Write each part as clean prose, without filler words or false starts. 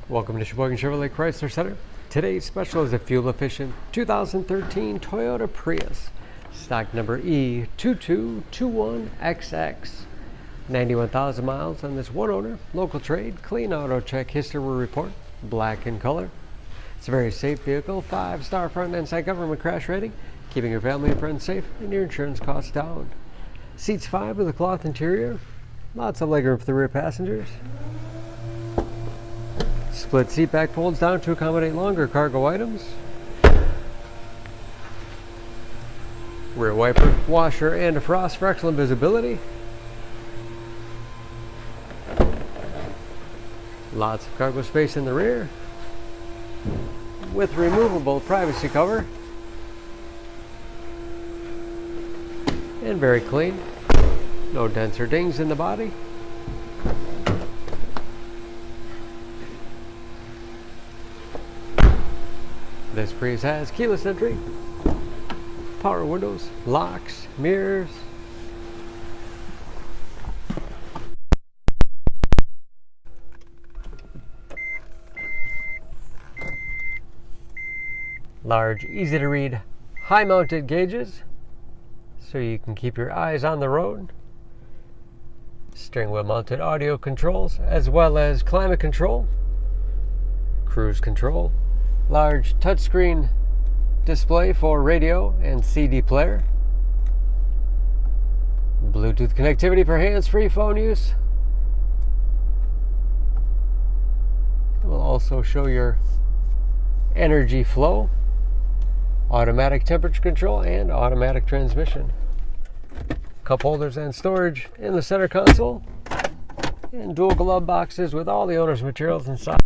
Welcome to Sheboygan Chevrolet Chrysler Center. Today's special is a fuel-efficient 2013 Toyota Prius, stock number E2221XX. 91,000 miles on this one-owner, local trade, clean auto check history report, black in color. It's a very safe vehicle, 5-star front and side government crash rating, keeping your family and friends safe and your insurance costs down. Seats 5 with a cloth interior, lots of legroom for the rear passengers. Split seat back folds down to accommodate longer cargo items. Rear wiper, washer, and defrost for excellent visibility. Lots of cargo space in the rear with removable privacy cover. And very clean. No dents or dings in the body. This Prius has keyless entry, power windows, locks, mirrors. Large, easy to read, high mounted gauges so you can keep your eyes on the road. Steering wheel mounted audio controls as well as climate control, cruise control. Large touchscreen display for radio and CD player. Bluetooth connectivity for hands-free phone use. It will also show your energy flow, automatic temperature control, and automatic transmission. Cup holders and storage in the center console, and dual glove boxes with all the owner's materials inside.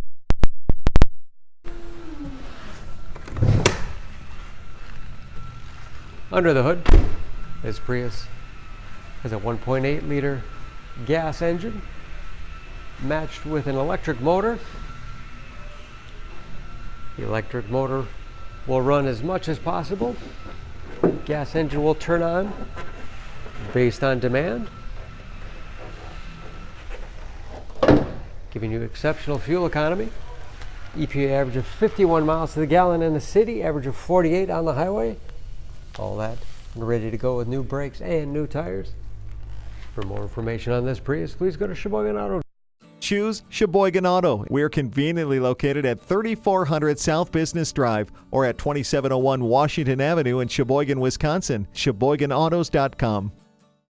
Under the hood, this Prius has a 1.8 liter gas engine matched with an electric motor. The electric motor will run as much as possible. Gas engine will turn on based on demand, giving you exceptional fuel economy. EPA average of 51 miles to the gallon in the city, average of 48 on the highway. All that and ready to go with new brakes and new tires. For more information on this Prius, please go to Sheboygan Auto. Choose Sheboygan Auto. We're conveniently located at 3400 South Business Drive or at 2701 Washington Avenue in Sheboygan, Wisconsin. SheboyganAutos.com.